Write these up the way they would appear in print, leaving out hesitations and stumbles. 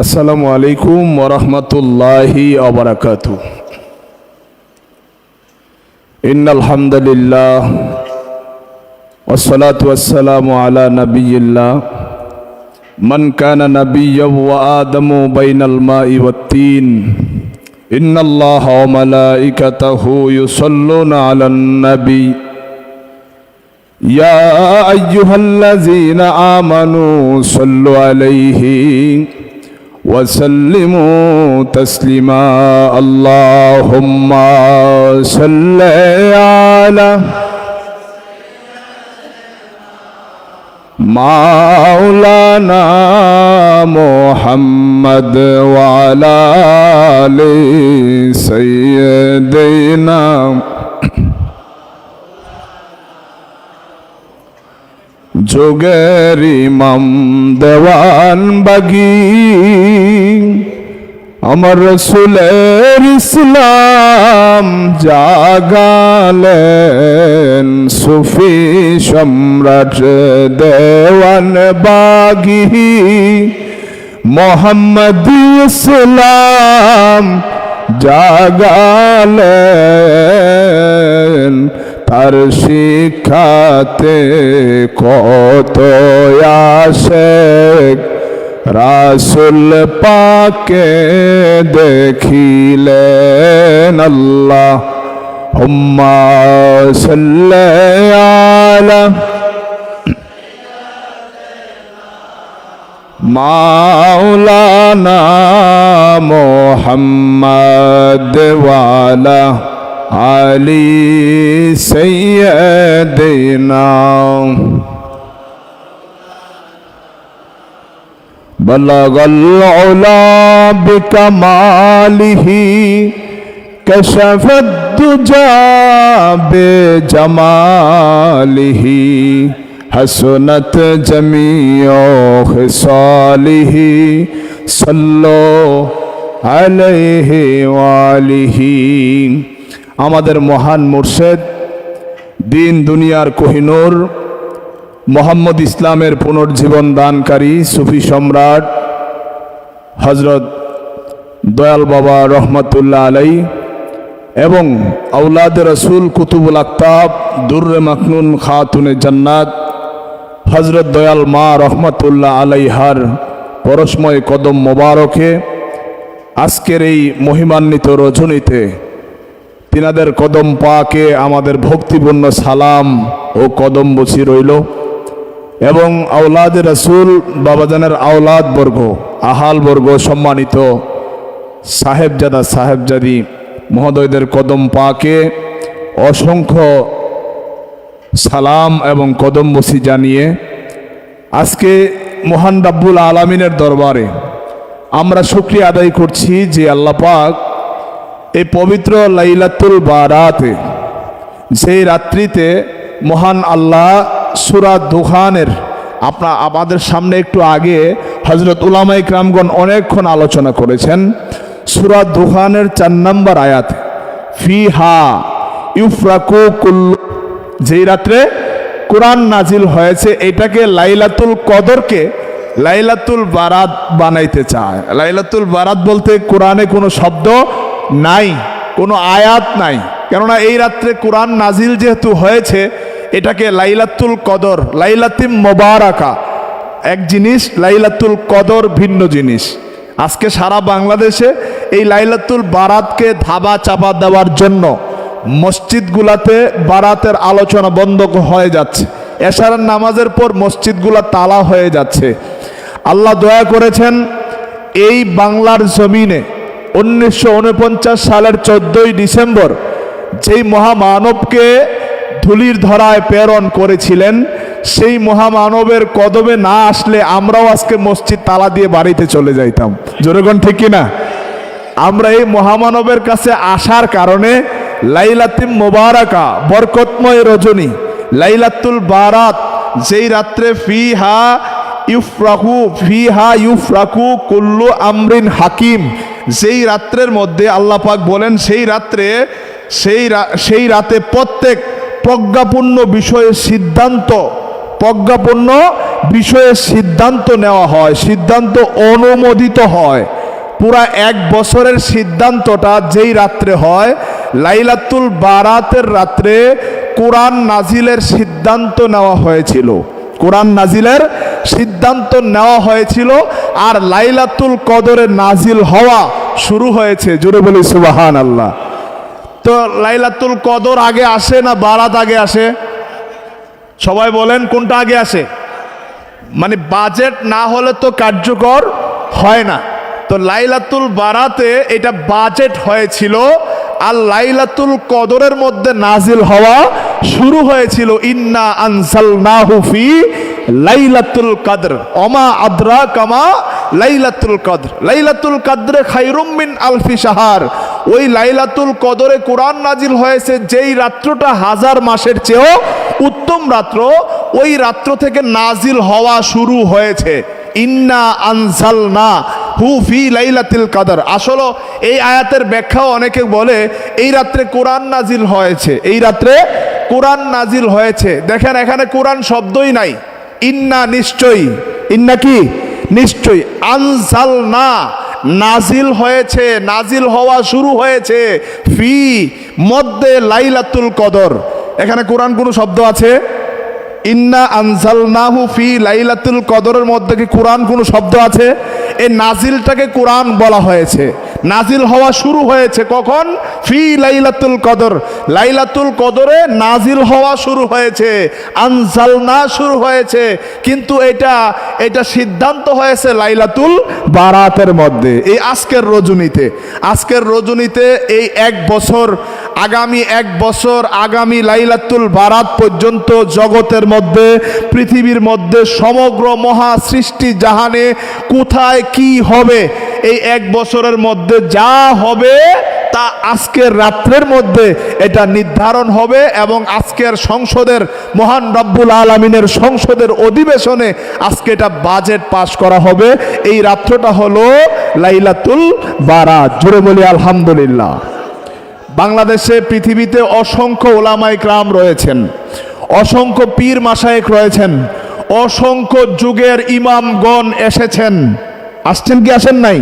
আসসালামু আলাইকুম ওয়া রাহমাতুল্লাহি ওয়া বারাকাতুহু। ইন্নাল হামদুলিল্লাহ ওয়াসসালাতু ওয়াসসালামু আলা নাবিয়্যিল্লাহ মান কানা নাবিয়্যান ওয়া আদামু বাইনাল মাই ওয়াত তিন। ইন্নাল্লাহা ওয়া মালাইকাতাহু ইউসাল্লুনা আলান নাবী ইয়া আইয়ুহাল্লাযীনা আমানু সাল্লু আলাইহি وسلموا تسليما اللهم صل على مولانا محمد وعلى آل سيدنا যোগের ইমাম দেওয়ান বাগি আমার রাসূলের ইসলাম জাগালেন সুফি সম্রাট দেওয়ান বাগি মোহাম্মদ ইসলাম জাগালেন তার শিক্ষাতে কত আশিক রাসূল পাকে দেখিলেন। আল্লাহুম্মা সাল্লি আলা মাওলানা মুহাম্মদ ওয়া আলা আলি সাইয়্যিদিনা বালাগাল উলা বিকামালিহি কাশাফাদ দুজা বিজামালিহি হাসনাত জামিউ খিসালিহি সাল্লু আলাইহি ওয়া আলিহি। আমাদের মহান মুর্শিদ দিন দুনিয়ার কোহিনূর মোহাম্মদ ইসলামের পুনর্জীবন দানকারী সুফি সম্রাট হযরত দয়াল বাবা রহমাতুল্লাহ আলাইহি এবং আওলাদে রসুল কুতুবুল আকতাব দুররে মাকনুন খাতুনে জান্নাত হযরত দয়াল মা রহমাতুল্লাহ আলাইহার পরশময় কদম মোবারকে আজকের এই মহিমান্বিত রজনীতে তিনাদের কদম পাকে আমাদের ভক্তিপূর্ণ সালাম ও কদম বসি রইল এবং আওলাদে রসুল বাবাজানের আওলাদ বর্গ আহাল বর্গ সম্মানিত সাহেবজাদা সাহেবজাদি মহোদয়দের কদম পাকে অসংখ্য সালাম এবং কদম বসি জানিয়ে আজকে মহান রাব্বুল আলামিনের দরবারে আমরা শুকরিয়া আদায় করছি যে আল্লাহ পাক এই পবিত্র লাইলাতুল বারাতে সেই রাত্রিতে মহান আল্লাহ সূরা দুখানের আমাদের সামনে একটু আগে হযরত উলামায়ে কিরামগণ অনেকক্ষণ আলোচনা করেছেন। সূরা দুখানের 4 নম্বর আয়াত ফিহা ইউফরাকু কুল্লু, যেই রাত্রে কোরআন নাজিল হয়েছে এটাকে লাইলাতুল কদরকে লাইলাতুল বারাত বানাইতে চায়। লাইলাতুল বারাত বলতে কোরআনে কোনো শব্দ নাই, কোনো আয়াত নাই, কেননা এই রাত্রে কোরআন নাজিল যেহেতু হয়েছে এটাকে লাইলাতুল কদর, লাইলাতুল মুবারাকা এক জিনিস, লাইলাতুল কদর ভিন্ন জিনিস। আজকে সারা বাংলাদেশে এই লাইলাতুল বারাতকে ধাবা চাপা দেওয়ার জন্য মসজিদগুলাতে বারাতের আলোচনা বন্ধ হয়ে যাচ্ছে, এশারের নামাজের পর মসজিদগুলা তালা হয়ে যাচ্ছে। আল্লাহ দয়া করেছেন এই বাংলার জমিনে 1949 সালের 14ই ডিসেম্বর যেই মহামানবকে ধুলির ধরায় প্রেরণ করেছিলেন সেই মহামানবের কদমে না আসলে আমরাও আজকে মসজিদ তালা দিয়ে বাড়িতে চলে যাইতাম। জোরেগণ ঠিক কিনা? আমরা এই মহামানবের কাছে আসার কারণে লাইলাতুল মুবারাকা বরকতময় রজনী লাইলাতুল বারাত যেই রাত্রে ফিহা ইউফরাকু কুল্লু আমরিন হাকিম, যেই রাত্রের মধ্যে আল্লাহ পাক বলেন সেই রাত্রে সেই রাতে প্রত্যেক প্রজ্ঞাপূর্ণ বিষয়ে সিদ্ধান্ত প্রজ্ঞাপূর্ণ বিষয়ে সিদ্ধান্ত নেওয়া হয়, সিদ্ধান্ত অনুমোদিত হয়। পুরা 1 বছরের সিদ্ধান্তটা যেই রাত্রে হয়, লাইলাতুল বারাতের রাত্রে কোরআন নাজিলের সিদ্ধান্ত নেওয়া হয়েছিল। কোরআন নাজিলের সিদ্ধান্ত নেওয়া হয়েছিল, আর লাইলাতুল কদরে নাজিল হওয়া শুরু হয়েছে। জোরে বলি সুবহানাল্লাহ। তো লাইলাতুল কদর আগে আসে না বারাত আগে আসে? সবাই বলেন কোনটা আগে আসে? মানে বাজেট না হলে তো কার্যকর হয় না। তো লাইলাতুল বারাতে এটা বাজেট হয়েছিল, আর লাইলাতুল কদরের মধ্যে নাজিল হওয়া শুরু হয়েছিল। ইন্না আনজালনাহু ফি লাইলাতুল কদর ওমা আদরাকা মা লাইলাতুল কদর। লাইলাতুল কদরে খায়রুম মিন আলফি শাহর। ওই লাইলাতুল কদরে কোরআন নাজিল হয়েছে যেই রাত্রটা 1000 মাসের চেয়েও উত্তম রাত্র, ওই রাত্র থেকে নাজিল হওয়া শুরু হয়েছে। ইন্না আনজালনা হু ফি লাইলাতুল কদর। আসলে এই আয়াতের ব্যাখ্যাও অনেকে বলে এই রাত্রে কোরআন নাজিল হয়েছে, এই রাত্রে কোরআন নাজিল হয়েছে। দেখেন এখানে কোরআন শব্দই নাই। ইন্না নিশ্চয়ই, ইন্না কি নিশ্চয়ই, আনজালনা নাজিল হয়েছে, নাজিল হওয়া শুরু হয়েছে, ফি মধ্যে লাইলাতুল কদর। এখানে কোরআন কোন শব্দ আছে? ইন্না আনজালনাহু ফি লাইলাতুল কদরের মধ্যে কি কোরআন কোন শব্দ আছে? এই নাজিলটাকে কোরআন বলা হয়েছে। নাজিল হওয়া শুরু হয়েছে কখন? ফি লাইলাতুল কদর। লাইলাতুল কদরে নাজিল হওয়া শুরু হয়েছে, আনজালনা শুরু হয়েছে, কিন্তু এটা সিদ্ধান্ত হয়েছে লাইলাতুল বারাতের মধ্যে। এই আজকের রজনীতে, আজকের রজনীতে এই 1 বছর, আগামী 1 বছর, আগামী লাইলাতুল বারাত পর্যন্ত জগতের মধ্যে, পৃথিবীর মধ্যে, সমগ্র মহা সৃষ্টি জাহানে কোথায় কি হবে, এই 1 বছরের মধ্যে যা হবে তা আজকের রাত্রের মধ্যে এটা নির্ধারণ হবে। এবং আজকের সংসদের, মহান রব্বুল আলামিনের সংসদের অধিবেশনে আজকে এটা বাজেট পাশ করা হবে। এই রাত্রটা হলো লাইলাতুল বারাত। জোরে বলি আলহামদুলিল্লাহ। বাংলাদেশে, পৃথিবীতে অসংখ্য ওলামায়ে কেরাম রয়েছেন, অসংখ্য পীর মাশায়েখ রয়েছেন, অসংখ্য যুগের ইমামগণ এসেছেন। আসছেন কি আসেন নাই?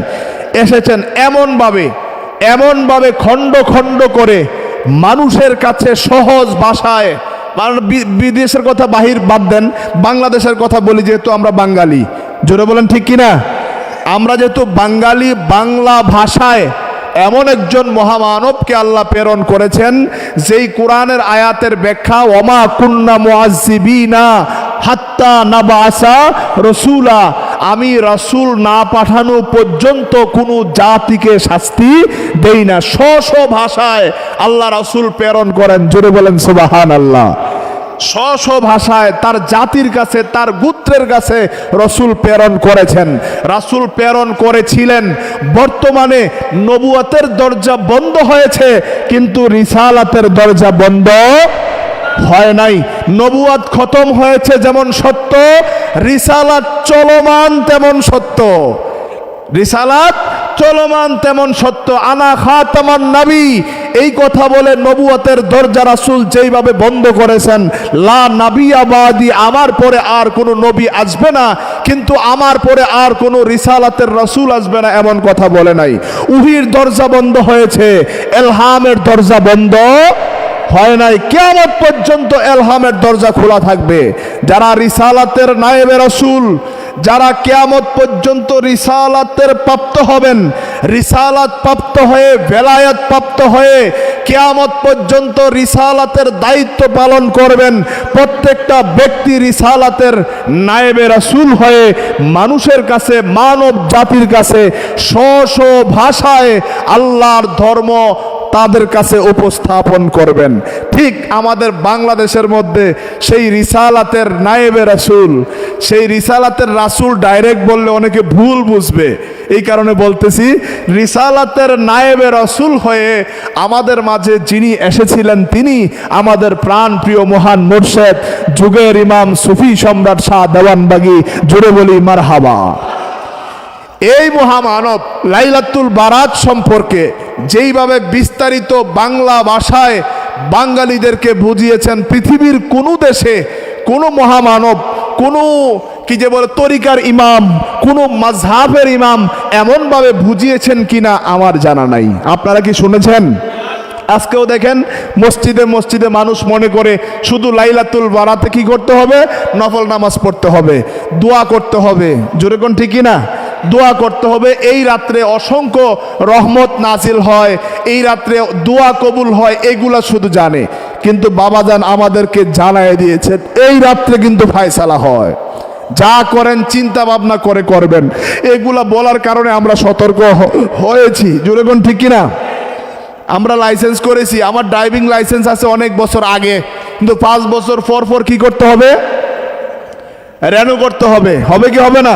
এসেছেন। এমনভাবে খণ্ড খণ্ড করে মানুষের কাছে সহজ ভাষায়, বিদেশের কথা বাহির বাদ দেন, বাংলাদেশের কথা বলি, যেহেতু আমরা বাঙালি। জোরে বলেন ঠিক কিনা? আমরা যেহেতু বাঙালি, বাংলা ভাষায় এমন একজন মহামানবকে আল্লাহ প্রেরণ করেছেন, যেই কোরআনের আয়াতের ব্যাখ্যা ওমা কুন্না মুআজ্জিবিনা হাত্তা নাবাসা রসুলা, আমি রাসূল না পাঠানো পর্যন্ত কোনো জাতিকে শাস্তি দেই না। স্ব ভাষায় আল্লাহ রাসূল প্রেরণ করেন। জোরে বলেন সুবহানাল্লাহ। স্ব ভাষায় তার জাতির কাছে, তার গোত্রের কাছে রাসূল প্রেরণ করেছেন, রাসূল প্রেরণ করেছিলেন। বর্তমানে নবুয়তের দরজা বন্ধ হয়েছে, কিন্তু রিসালাতের দরজা বন্ধ হয় নাই। নবুয়ত খতম হয়েছে যেমন সত্য, রিসালাত চলমান তেমন সত্য। রিসালাত চলমান তেমন সত্য। আনা খাতামান নবী, এই কথা বলে নবুয়তের দরজা রাসূল যেইভাবে বন্ধ করেছেন, লা নাবিয়্যা বাদি, আমার পরে আর কোনো নবী আসবে না, কিন্তু আমার পরে আর কোনো রিসালাতের রাসূল আসবে না, এমন কথা বলে নাই। উহির দরজা বন্ধ হয়েছে, ইলহামের দরজা বন্ধ হয় নাই। কিয়ামত পর্যন্ত ইলহামের দরজা খোলা থাকবে। যারা রিসালাতের নায়েবে রাসূল, যারা কিয়ামত পর্যন্ত রিসালাতের প্রাপ্ত হবেন, রিসালাত প্রাপ্ত হয়ে, বেলায়েত প্রাপ্ত হয়ে কিয়ামত পর্যন্ত রিসালাতের দায়িত্ব পালন করবেন, প্রত্যেকটা ব্যক্তি রিসালাতের নায়েবে রাসূল হয়ে মানুষের কাছে, মানব জাতির কাছে স্ব ভাষায় আল্লাহর ধর্ম তাদের কাছে উপস্থাপন করবেন। ঠিক আমাদের বাংলাদেশের মধ্যে সেই রিসালাতের নায়েবে রাসূল, সেই রিসালাতের রাসূল ডাইরেক্ট বললে অনেকে ভুল বুঝবে, এই কারণে বলতেছি, রিসালাতের নায়েবে রাসূল হয়ে আমাদের মাঝে যিনি এসেছিলেন, তিনি আমাদের প্রাণ প্রিয় মহান মুর্শিদ, যুগের ইমাম, সুফি সম্রাট শাহ দেওয়ানবাগী। জোরে বলি মারহাবা। এই মহামানব লাইলাতুল বারাত সম্পর্কে যেইভাবে বিস্তারিত বাংলা ভাষায় বাঙালিদেরকে বুঝিয়েছেন, পৃথিবীর কোনো দেশে কোনো মহামানব, কোনো কি যে বলে তরিকার ইমাম, কোন মাযহাবের ইমাম এমনভাবে বুঝিয়েছেন কিনা আমার জানা নাই। আপনারা কি শুনেছেন? আজকেও দেখেন মসজিদে মসজিদে মানুষ মনে করে শুধু লাইলাতুল বারাতে কি করতে হবে, নফল নামাজ পড়তে হবে, দোয়া করতে হবে। জোরে কোন ঠিক না? দোয়া করতে হবে। এই রাত্রে অসংখ্য রহমত নাজিল হয়, এই রাত্রে দোয়া কবুল হয়, এগুলা শুধু জানে। কিন্তু বাবাজান আমাদেরকে জানায় দিয়েছেন এই রাত্রে কিন্তু ফায়সালা হয়। যা করেন চিন্তা ভাবনা করে করবেন। এগুলা বলার কারণে আমরা সতর্ক হয়েছি। জোরে কোন ঠিক কিনা? আমরা লাইসেন্স করেছি, আমার ড্রাইভিং লাইসেন্স আছে অনেক বছর আগে, কিন্তু 5 বছর পর পর কি করতে হবে? রেনু করতে হবে। হবে কি হবে না?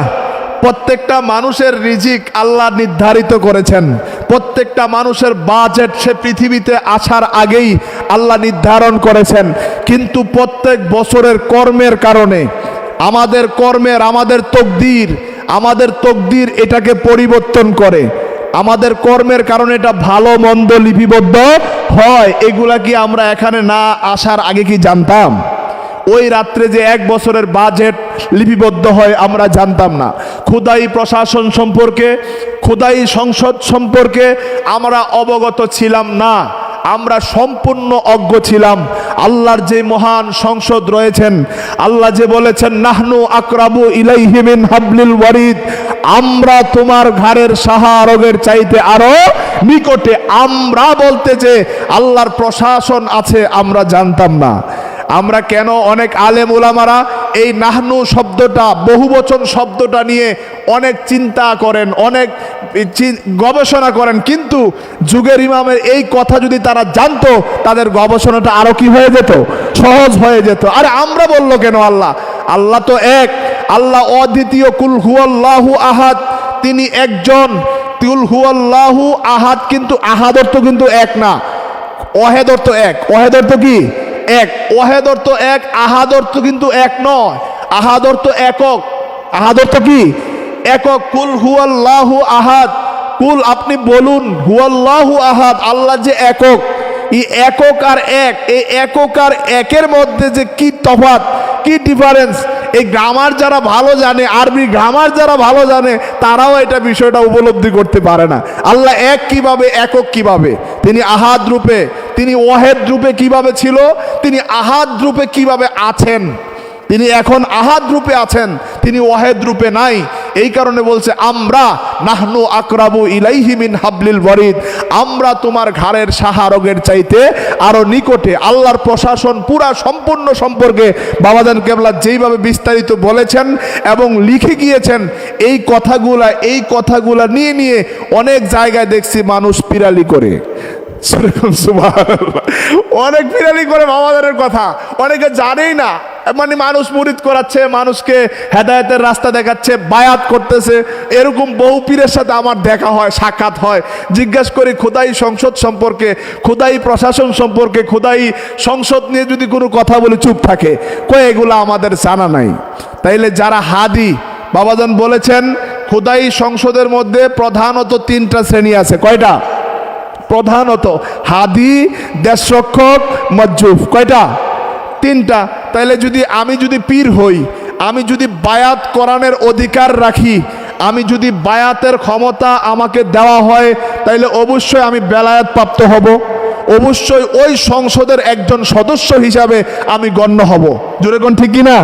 প্রত্যেকটা মানুষের রিজিক আল্লাহ নির্ধারিত করেছেন, প্রত্যেকটা মানুষের বাজেট সে পৃথিবীতে আসার আগেই আল্লাহ নির্ধারণ করেছেন। কিন্তু প্রত্যেক বছরের কর্মের কারণে আমাদের কর্মের আমাদের তকদির এটাকে পরিবর্তন করে। আমাদের কর্মের কারণে এটা ভালো মন্দ লিপিবদ্ধ হয়। এগুলা কি আমরা এখানে না আসার আগে কি জানতাম? ওই রাত্রে যে 1 বছরের বাজেট লিপিবদ্ধ হয় আমরা জানতাম না। খোদাই প্রশাসন সম্পর্কে, খোদাই সংসদ সম্পর্কে আমরা অবগত ছিলাম না। আমরা সম্পূর্ণ অজ্ঞ ছিলাম। আল্লাহর যে মহান সংসদ রয়েছেন, আল্লাহ যে বলেছেন নাহনু আকরাবু ইলাইহি মিন হাবলিল ওয়ারিদ, আমরা তোমার ঘাড়ের সাহারগের চাইতে আরো নিকটে। আমরা বলতে যে আল্লাহর প্রশাসন আছে আমরা জানতাম না। আমরা কেন অনেক আলেম ওলামারা এই নাহনু শব্দটা, বহুবচন শব্দটা নিয়ে অনেক চিন্তা করেন, অনেক গবেষণা করেন, কিন্তু যুগের ইমামের এই কথা যদি তারা জানতো তাদের গবেষণাটা আরো কি হয়ে যেত? সহজ হয়ে যেত। আরে আমরা বললো কেন? আল্লাহ তো এক, আল্লাহ অদ্বিতীয়, কুল হুয়াল্লাহু আহাদ, তিনি একজন। কুল হুয়াল্লাহু আহাদ, কিন্তু আহাদ অর্থ কিন্তু এক না, ওয়াহেদ অর্থ এক। ওয়াহেদ অর্থ কি? এক। ওয়াহেদ অর্থ এক, আহাদ অর্থ কিন্তু এক নয়। আহাদ অর্থ একক। আহাদ অর্থ কি? একক। কুল হুয়াল্লাহু আহাদ, কুল আপনি বলুন, হুয়াল্লাহু আহাদ, আল্লাহ যে একক। এই একক আর এক, এই একক আর একের মধ্যে যে কি তফাৎ, কি ডিফারেন্স, এই গ্রামার যারা ভালো জানে, আরবি গ্রামার যারা ভালো জানে, তারাও এটা বিষয়টা উপলব্ধি করতে পারে না। আল্লাহ এক কিভাবে, একক কিভাবে, তিনি আহাদ রূপে, তিনি ওয়াহেদ রূপে কিভাবে ছিল, তিনি আহাদ রূপে কিভাবে আছেন। তিনি এখন আহাদ রূপে আছেন, তিনি ওয়াহেদ রূপে নাই। এই কারণে বলছে আমরা নাহনু আকরাবু ইলাইহি মিন হাবলিল ওয়ারিদ, আমরা তোমার ঘাড়ের সাহারগের চাইতে আরো নিকটে। আল্লাহর প্রশাসন পুরা সম্পূর্ণ সম্পর্কে বাবাজান কেবলা যেইভাবে বিস্তারিত বলেছেন এবং লিখে গিয়েছেন, এই কথাগুলা নিয়ে অনেক জায়গায় দেখছি মানুষ পিরালি করে। অনেক পিরালি করে বাবাজানের কথা, অনেকে জানেই না। মানে মানুষ মুরিদ করাচ্ছে, মানুষকে হেদায়েতের রাস্তা দেখাচ্ছে, বায়াত করতেছে। এরকম বহু পীরের সাথে আমার দেখা হয়, সাক্ষাৎ হয়। জিজ্ঞাসা করি খোদাই সংসদ সম্পর্কে, খোদাই প্রশাসন সম্পর্কে, খোদাই সংসদ নিয়ে যদি কোনো কথা বলে চুপ থাকে, কই এগুলো আমাদের জানা নাই। তাইলে যারা হাদি, বাবাজান বলেছেন খোদাই সংসদের মধ্যে প্রধানত 3টা শ্রেণী আছে। কয়টা? প্রধানত হাদি, দেশরক্ষক, মজ্জুব। কয়টা? 3টা। তাইলে আমি যদি পীর হই, আমি যদি বায়াত করানোর অধিকার রাখি, আমি যদি বায়াতের ক্ষমতা আমাকে দেওয়া হয়, তাইলে অবশ্যই আমি বেলায়াত প্রাপ্ত হব, অবশ্যই ওই সংসদের একজন সদস্য হিসাবে আমি গণ্য হব। জোরে কোন ঠিক কিনা?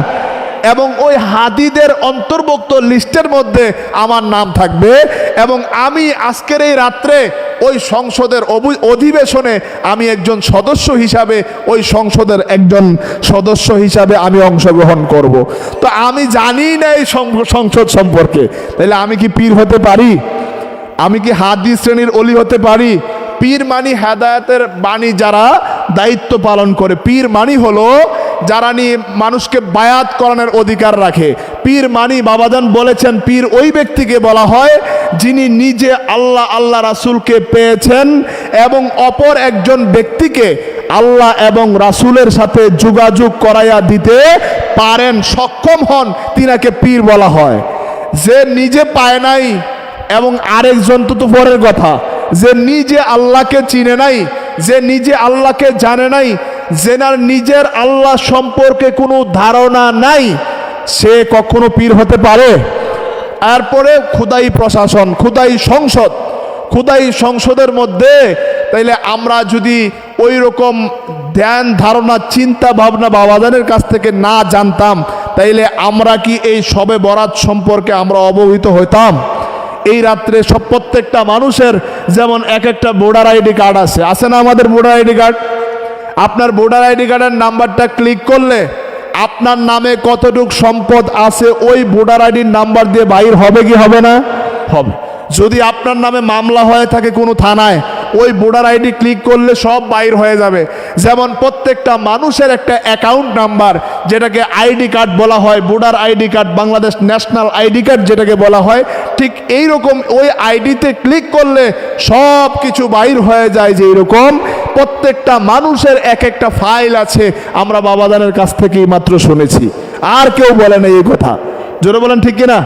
এবং ওই হাদিদের অন্তর্ভুক্ত লিস্টের মধ্যে আমার নাম থাকবে, এবং আমি আজকের এই রাত্রে ওই সংসদের অধিবেশনে আমি একজন সদস্য হিসাবে, ওই সংসদের একজন সদস্য হিসাবে আমি অংশগ্রহণ করব। তো আমি জানি না এই সংসদ সম্পর্কে, তাহলে আমি কি পীর হতে পারি? আমি কি হাদিস শ্রেণীর অলি হতে পারি? পীর মানি হেদায়েতের বাণী যারা দায়িত্ব পালন করে। পীর মানি হলো যারা নিয়ে মানুষকে বায়াত করানোর অধিকার রাখে। পীর মানি, বাবাজান বলেছেন, পীর ওই ব্যক্তিকে বলা হয় যিনি নিজে আল্লাহ রাসূলকে পেয়েছেন এবং অপর একজন ব্যক্তিকে আল্লাহ এবং রাসূলের সাথে যোগাযোগ করাইয়া দিতে পারেন, সক্ষম হন, তিনাকে পীর বলা হয়। যে নিজে পায় নাই এবং আরেকজন তো পরের কথা, যে নিজে আল্লাহকে চিনে নাই, যে নিজে আল্লাহকে জানে নাই, যেনার নিজের আল্লাহ সম্পর্কে কোনো ধারণা নাই, সে কখনো পীর হতে পারে? এরপরে খোদাই প্রশাসন, খোদাই সংসদ, খোদাই সংসদের মধ্যে তাইলে আমরা যদি ওই রকম ধ্যান ধারণা চিন্তা ভাবনা বাবাজানের কাছ থেকে না জানতাম, তাইলে আমরা কি এই শবে বরাত সম্পর্কে আমরা অবহিত হইতাম? এই রাত্রে সব প্রত্যেকটা মানুষের যেমন এক একটা ভোটার আইডি কার্ড আছে না আমাদের ভোটার আইডি কার্ড? আপনার ভোটার আইডি কার্ডের নাম্বারটা ক্লিক করলে আপনার নামে কতটুক সম্পদ আছে ওই ভোটার আইডির নাম্বার দিয়ে বাইর হবে কি হবে না? হবে। যদি আপনার নামে মামলা হয়ে থাকে কোনো থানায়, ওই ভোটার আইডি ক্লিক করলে সব বাইর হয়ে যাবে। যেমন প্রত্যেকটা মানুষের একটা অ্যাকাউন্ট নাম্বার, যেটাকে আইডি কার্ড বলা হয়, voter ID card, Bangladesh national ID card যেটাকে বলা হয়, ঠিক এইরকম ওই আইডিতে ক্লিক করলে সব কিছু বাইর হয়ে যায়। যে এইরকম প্রত্যেকটা মানুষের এক একটা ফাইল আছে, আমরা বাবাজানের কাছ থেকেই মাত্র শুনেছি, আর কেউ বলে না এই কথা। জোরে বলেন ঠিক কিনা?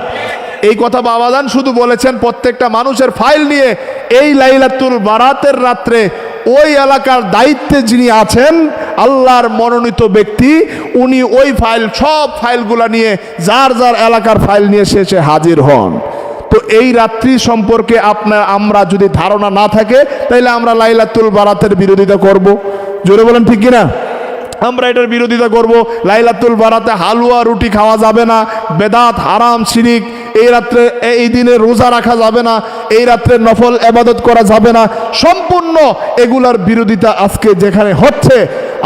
এই কথা বাবাজান শুধু বলেছেন প্রত্যেকটা মানুষের ফাইল নিয়ে এই লাইলাতুল বারাতের রাত্রে ওই এলাকার দায়িত্বে যিনি আছেন, আল্লাহর মনোনীত ব্যক্তি, উনি ওই ফাইল, সব ফাইলগুলা নিয়ে যার যার এলাকার ফাইল নিয়ে সে হাজির হন। তো এই রাত্রি সম্পর্কে আমরা যদি ধারণা না থাকে, তাইলে আমরা লাইলাতুল বারাতের বিরোধিতা করব। জোরে বলেন ঠিক কিনা? আমরা এটার বিরোধিতা করব। লাইলাতুল বারাতে হালুয়া রুটি খাওয়া যাবে না, বেদাত, হারাম, শিরিক। এই রাত্রে এই দিনে রোজা রাখা যাবে না, এই রাত্রে নফল ইবাদত করা যাবে না। সম্পূর্ণ এগুলার বিরোধিতা আজকে যেখানে হচ্ছে,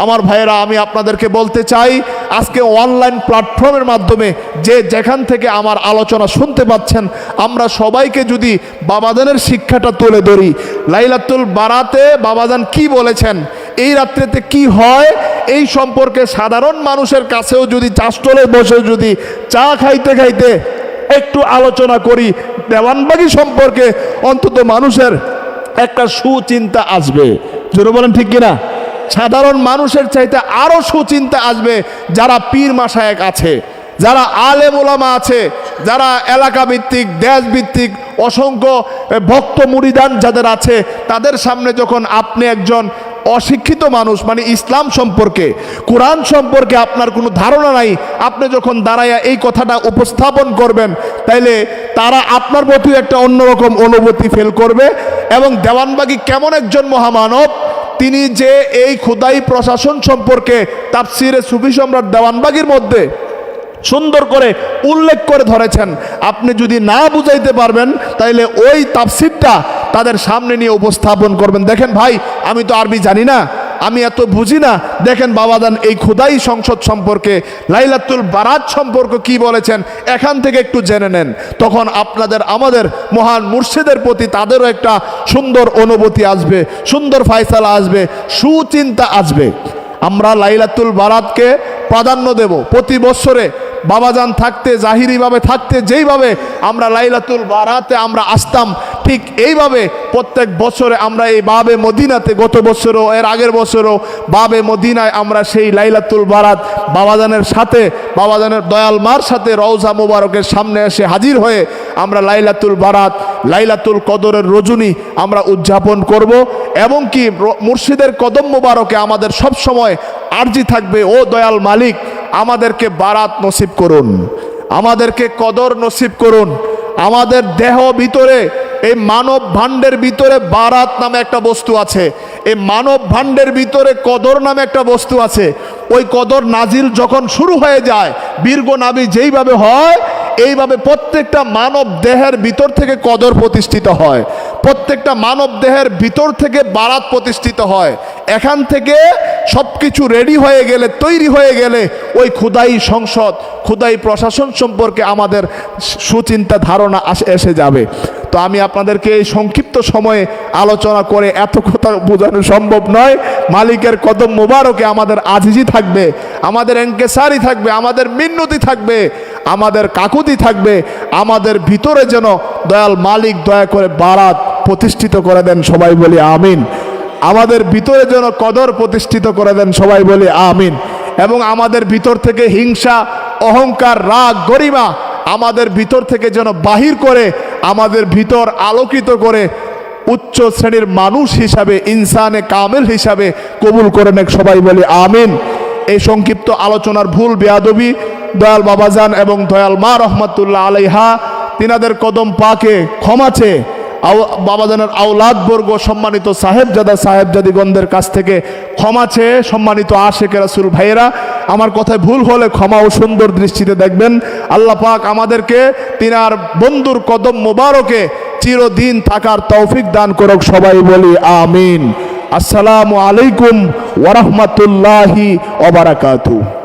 আমার ভাইয়েরা, আমি আপনাদেরকে বলতে চাই, আজকে অনলাইন প্ল্যাটফর্মের মাধ্যমে যে যেখান থেকে আমার আলোচনা শুনতে পাচ্ছেন, আমরা সবাইকে যদি বাবাজানের শিক্ষাটা তুলে ধরি, লাইলাতুল বারাতে বাবাজান কি বলেছেন, এই রাত্রিতে কি হয়, এই সম্পর্কে সাধারণ মানুষের কাছেও যদি চাষটলে বসে যদি চা খাইতে খাইতে একটু আলোচনা করি, দেওয়ানবাগি সম্পর্কে অন্তত মানুষের একটা সুচিন্তা আসবে। জোরে বলেন ঠিক কিনা? সাধারণ মানুষের চাইতে আরো সুচিন্তা আসবে যারা পীর মাশায়েখ আছে, যারা আলেম ওলামা আছে, যারা এলাকা ভিত্তিক, দেশ ভিত্তিক অসংখ্য ভক্ত মুরিদান যাদের আছে, তাদের সামনে যখন আপনি একজন অশিক্ষিত মানুষ, মানে ইসলাম সম্পর্কে, কোরআন সম্পর্কে আপনার কোনো ধারণা নাই, আপনি যখন দাঁড়াইয়া এই কথাটা উপস্থাপন করবেন, তাইলে তারা আপনার প্রতি একটা অন্যরকম অনুভূতি ফিল করবে। এবং দেওয়ানবাগী কেমন একজন মহামানব, তিনি যে এই খোদাই প্রশাসন সম্পর্কে তাফসিরে সুফি সম্রাট দেওয়ানবাগীর মধ্যে সুন্দর করে উল্লেখ করে ধরেছেন, আপনি যদি না বুঝাইতে পারবেন, তাইলে ওই তাফসিরটা তাদের সামনে নিয়ে উপস্থাপন করবেন। দেখেন ভাই, আমি তো আরবি জানি না, আমি এত বুঝি না, দেখেন বাবাজান এই খোদাই সংসদ সম্পর্কে, লাইলাতুল বারাত সম্পর্কে কি বলেছেন, এখান থেকে একটু জেনে নেন। তখন আপনাদের, আমাদের মহান মুর্শিদের প্রতি তাদেরও একটা সুন্দর অনুভূতি আসবে, সুন্দর ফায়সালা আসবে, সুচিন্তা আসবে। আমরা লাইলাতুল বারাতকে প্রাধান্য দেব। প্রতি বছরে বাবাজান থাকতে, জাহিরিভাবে থাকতে যেইভাবে আমরা লাইলাতুল বারাতে আমরা আসতাম, ঠিক এইভাবে প্রত্যেক বছরে আমরা এই বাবে মদিনাতে, গত বছরও এর আগের বছরও বাবে মদিনায় আমরা সেই লাইলাতুল বারাত বাবাজানের সাথে, বাবাজানের দয়াল মার সাথে রওজা মুবারকের সামনে এসে হাজির হয়ে আমরা লাইলাতুল বারাত, লাইলাতুল কদরের রজনী আমরা উদযাপন করব। এবং কি মুর্শিদের কদম মুবারকে আমাদের সব সময় আরজি থাকবে, ও দয়াল মালিক, আমাদেরকে বারাত নসিব করুন, আমাদেরকে কদর নসিব করুন। আমাদের দেহ ভিতরে, এই মানব ভাণ্ডের ভিতরে বারাত নামে একটা বস্তু আছে, এই মানব ভাণ্ডের ভিতরে কদর নামে একটা বস্তু আছে। ওই কদর নাজিল যখন শুরু হয়ে যায়, বীর্ঘ নাভি যেইভাবে হয়, এইভাবে প্রত্যেকটা মানব দেহের ভিতর থেকে কদর প্রতিষ্ঠিত হয়, প্রত্যেকটা মানব দেহের ভিতর থেকে বারাত প্রতিষ্ঠিত হয়। এখান থেকে সব কিছু রেডি হয়ে গেলে, তৈরি হয়ে গেলে, ওই খোদাই সংসদ, খোদাই প্রশাসন সম্পর্কে আমাদের সুচিন্তা ধারণা এসে যাবে। তো আমি আপনাদেরকে এই সংক্ষিপ্ত সময়ে আলোচনা করে এত কথা বোঝানো সম্ভব নয়। মালিকের কদম মোবারকে আমাদের আজিজি থাকবে, আমাদের এনকেসারি থাকবে, আমাদের মিন্নতি থাকবে, আমাদের কাকুতি থাকবে। আমাদের ভিতরে যেন দয়াল মালিক দয়া করে বারাত প্রতিষ্ঠিত করে দেন, সবাই বলি আমিন। আমাদের ভিতরে যেন কদর প্রতিষ্ঠিত করে দেন, সবাই বলি আমিন। এবং আমাদের ভিতর থেকে হিংসা, অহংকার, রাগ, গরিমা আমাদের ভিতর থেকে যেন বাহির করে, আমাদের ভিতর আলোকিত করে উচ্চ শ্রেণীর মানুষ হিসাবে, ইনসানে কামেল হিসাবে কবুল করে নেক, সবাই বলি আমিন। এই সংক্ষিপ্ত আলোচনার ভুল বেয়াদবি দয়াল বাবাজান এবং দয়াল মা রহমাতুল্লাহ আলাইহা তিনাদের কদম পাকে ক্ষমাছে বাবাজানের আওলাদ বর্গ সম্মানিত সাহেবজাদা সাহেবজাদিগণদের কাছ থেকে ক্ষমা চেয়ে সম্মানিত আশেকে রাসূল ভাইয়েরা আমার কথায় ভুল হলে ক্ষমা ও সুন্দর দৃষ্টিতে দেখবেন। আল্লাহ পাক আমাদেরকে তিনার বন্ধুর কদম মোবারকে চিরদিন থাকার তৌফিক দান করুক, সবাই বলি আমিন। আসসালামু আলাইকুম ওয়া রাহমাতুল্লাহি ওয়া বারাকাতুহু।